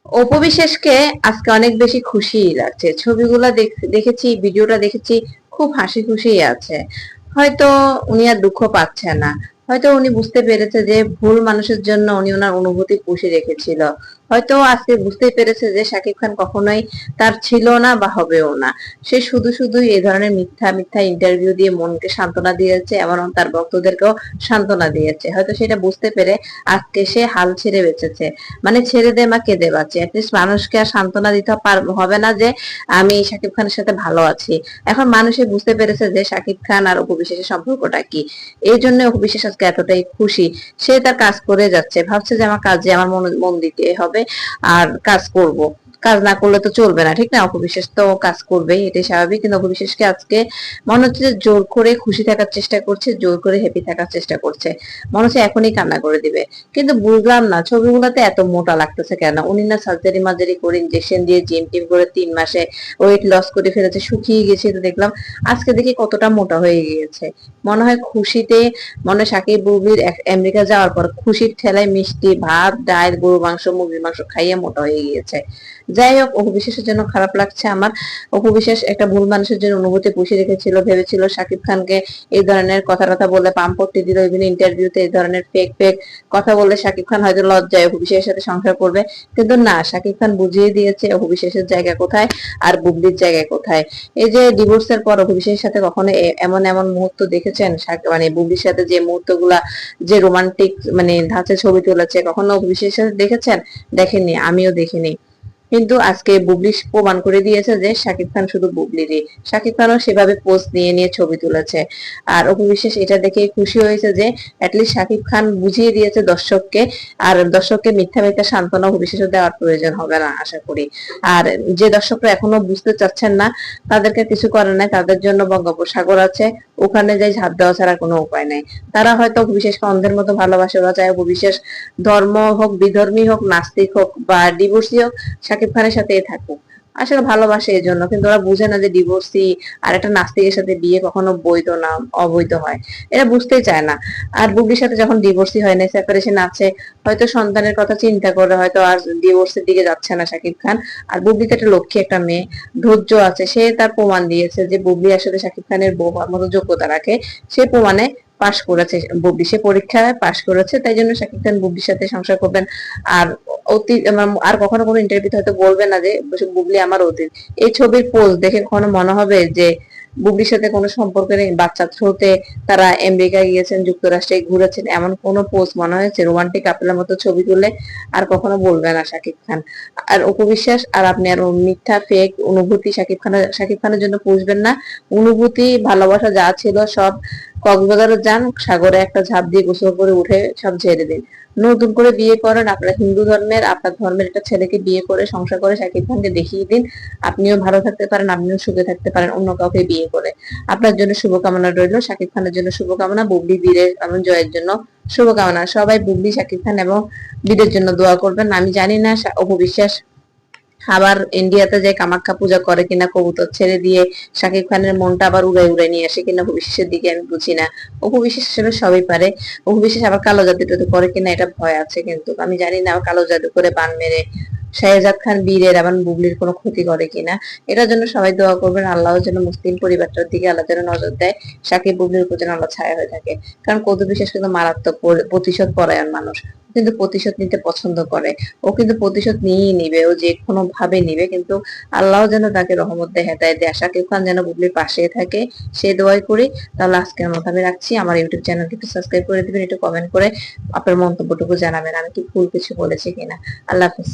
অপু বিশ্বাসকে আজকে অনেক বেশি খুশি লাগছে। ছবিগুলা দেখেছি, ভিডিওটা দেখেছি, খুব হাসি খুশি আছে। হয়তো উনি আর দুঃখ পাচ্ছে না। হয়তো উনি বুঝতে পেরেছে যে ভুল মানুষের জন্য উনি ওনার অনুভূতি পুষে রেখেছিল। হয়তো আজকে বুঝতে পেরেছে যে শাকিব খান কখনোই তার ছিল না বা হবেও না। সে শুধু শুধু এই ধরনের মিথ্যা মিথ্যা ইন্টারভিউ দিয়ে মনকে সান্ত্বনা দিয়েছে এবং তার ভক্তদেরকেও সান্ত্বনা দিয়েছে। হয়তো সেটা বুঝতে পেরে আজকে সে হাল ছেড়ে বেঁচেছে। মানে ছেড়ে দে মা কেঁদে বাঁচি, অ্যাটলিস্ট মানুষকে আর সান্ত্বনা দিতে হবে না যে আমি শাকিব খানের সাথে ভালো আছি। এখন মানুষে বুঝতে পেরেছে যে শাকিব খান আর অপু বিশ্বাসের সম্পর্কটা কি। এই জন্য অপু বিশ্বাস আজকে এতটাই খুশি। সে তার কাজ করে যাচ্ছে, ভাবছে যে আমার কাজে আমার মন দিতে হবে আর কাজ করব। কাজ না করলে তো চলবে না, ঠিক না? অপু বিশ্বাস তো কাজ করবে, এটাই স্বাভাবিক। কিন্তু অপু বিশ্বাসকে আজকে মনে হচ্ছে যে জোর করে খুশি থাকার চেষ্টা করছে, জোর করে হ্যাপি থাকার চেষ্টা করছে। মনে হচ্ছে এখনই কান্না করে দিবে। কিন্তু বুঝলাম না ছবিগুলোতে এত মোটা লাগতেছে কেন। উনি না সার্জারি মার্জারি করে ইনজেকশন দিয়ে জিম টিম করে 3 মাসে ওয়েট লস করে ফেলেছে, শুকিয়ে গেছে। তো দেখলাম আজকে দেখি কতটা মোটা হয়ে গিয়েছে। মনে হয় খুশিতে, মনে হয় সাকিব বুবলির আমেরিকা যাওয়ার পর খুশির ঠেলায় মিষ্টি ভাত ডাল গরু মাংস মুরগির মাংস খাইয়ে মোটা হয়ে গিয়েছে। যাই হোক, অপু বিশ্বাসের জন্য খারাপ লাগছে আমার। অপু বিশ্বাস একটা ভুল মানুষের জন্য অনুভূতি পুষে রেখেছিল, ভেবেছিল শাকিব খানকে এই ধরনের কথা টথা বলে পাম্পটি দিল, বিভিন্ন ইন্টারভিউতে এই ধরনের ফেক ফেক কথা বলে শাকিব খান হয়তো লজ্জায় অপু বিশ্বাসের সাথে সংসার করবে। কিন্তু না, শাকিব খান বুঝিয়ে দিয়েছে অপু বিশ্বাসের জায়গা কোথায় আর বুবলির জায়গা কোথায়। এই যে ডিভোর্সের পর অপু বিশ্বাসের সাথে কখনো এমন এমন মুহূর্ত দেখেছেন? মানে বুবলির সাথে যে মুহূর্তগুলা, যে রোমান্টিক মানে ধাঁচে ছবি তুলেছে, কখনো অপু বিশ্বাসের সাথে দেখেছেন? দেখেননি, আমিও দেখিনি। কিন্তু আজকে বুবলি প্রমাণ করে দিয়েছে যে শাকিব খান শুধু বুবলিরই। শাকিব খানও সেভাবে পোস্ট নিয়ে নিয়ে ছবি তুলেছে। আর অপু বিশ্বাস এটা দেখে খুশি হয়েছে যে অ্যাটলিস্ট শাকিব খান বুঝিয়ে দিয়েছে দর্শককে। আর দর্শককে মিথ্যা মিথ্যা সান্ত্বনা অপু বিশ্বাসের দেওয়ার প্রয়োজন হবে না আশা করি। আর যে দর্শকরা এখনো বুঝতে চাচ্ছেন না, তাদেরকে কিছু করার নাই, তাদের জন্য বঙ্গোপসাগর আছে, ওখানে যাই ঝাঁপ দেওয়া ছাড়া কোনো উপায় নাই। তারা হয়তো অপু বিশ্বাসকে অন্ধের মতো ভালোবাসে, ওরা চায় অপু বিশ্বাস ধর্ম হোক, বিধর্মী হোক, নাস্তিক হোক বা ডিভোর্সি হোক, শাকিব খানের সাথে থাকুক। আসলে ভালোবাসে এই জন্য। কিন্তু ওরা বুঝে না যে ডিভোর্সি আর একটা নাস্তিকের সাথে বিয়ে কখনো বৈধ না, অবৈধ হয়। এরা বুঝতেই চায় না। আর বুবলির সাথে যখন ডিভোর্সি হয় না, সেপারেশন আছে, হয়তো সন্তানের কথা চিন্তা করে হয়তো আর ডিভোর্সের দিকে যাচ্ছে না শাকিব খান। আর বুবলি তো একটা লক্ষ্মী একটা মেয়ে, ধৈর্য আছে। সে তার প্রমাণ দিয়েছে যে বুবলি আসলে শাকিব খানের বউ হওয়ার মতো যোগ্যতা রাখে। সে প্রমাণে পাশ করেছে বুবলি, সে পরীক্ষায় পাশ করেছে, তাই জন্য শাকিব খান বুবলির সাথে সংসার করবেন। আর অতীত আর কখনো কোনো ইন্টারভিউতে হয়তো বলবে না যে বুবলি আমার অতীত। এই ছবির পোজ দেখে কখনো মনে হবে যে বুবলির সাথে কোনো সম্পর্ক নেই? বাচ্চা থ্রুতে তারা আমেরিকায় গিয়েছেন, যুক্তরাষ্ট্রে ঘুরেছেন, এমন কোন পোজ মনে হয়েছে? রোমান্টিক কাপলের মতো ছবি তুলে আর কখনো বলবে না শাকিব খান। আর অপু বিশ্বাস আর আপনি আর মিথ্যা ফেক অনুভূতি শাকিব খানের জন্য পুষবেন না। অনুভূতি ভালোবাসা যা ছিল সব কক্সবাজারে যান, সাগরে একটা ঝাঁপ দিয়ে গোসল করে উঠে সব ঝেড়ে দিন। নতুন করে বিয়ে করেন, আপনার হিন্দু ধর্মের, আপনার ধর্মের একটা ছেলেকে বিয়ে করে সংসার করে শাকিব খানকে দেখিয়ে দিন। আপনিও ভালো থাকতে পারেন, আপনিও সুখে থাকতে পারেন অন্য কাউকে বিয়ে করে। আপনার জন্য শুভকামনা রইল, শাকিব খানের জন্য শুভকামনা, বুবলি বীরের এবং জয়ের জন্য শুভকামনা। সবাই বুবলি, শাকিব খান এবং বীরের জন্য দোয়া করবেন। আমি জানি না অপু বিশ্বাস আবার ইন্ডিয়াতে যে কামাখ্যা পূজা করে কিনা, কবুতর ছেড়ে দিয়ে শাকিব খানের মনটা আবার উড়ে উড়ে নিয়ে আসে কিনা অপু বিশ্বাসের দিকে আমি বুঝি না। অপু বিশ্বাস আসলে সবই পারে। অপু বিশ্বাস আবার কালো জাদু টাদু করে কিনা এটা ভয় আছে, কিন্তু আমি জানি না কালো জাদু করে বান মেরে শাহজাদ খান বীরের এবং বুবলির কোনো ক্ষতি করে কিনা। এটার জন্য সবাই দোয়া করবেন, আল্লাহ যেন মুসলিম পরিবারটার দিকে আল্লাহ যেন নজর দেয়, সাকিব বুবলির উপর যেন আল্লাহ ছায়া হয়ে থাকে। কারণ কদু বিশ্বাস কিন্তু মারাত্মক প্রতিশোধ পরায়ণ মানুষ, কিন্তু প্রতিশোধ নিতে পছন্দ করে। ও কিন্তু প্রতিশোধ নিয়েই নিবে, ও যে কোনো ভাবে নিবে। কিন্তু আল্লাহ যেন তাকে রহমত দেয়, হেদায়েত দেয়। শাকিব খান যেন বুবলির পাশে থাকে, সে দোয়াই করি। তাহলে আজকের মতো আমি রাখছি। আমার ইউটিউব চ্যানেলটি একটু সাবস্ক্রাইব করে দিবেন, একটু কমেন্ট করে আপনার মন্তব্যটুকু জানাবেন আমি কি ভুল কিছু বলেছি কিনা। আল্লাহ হাফিজ।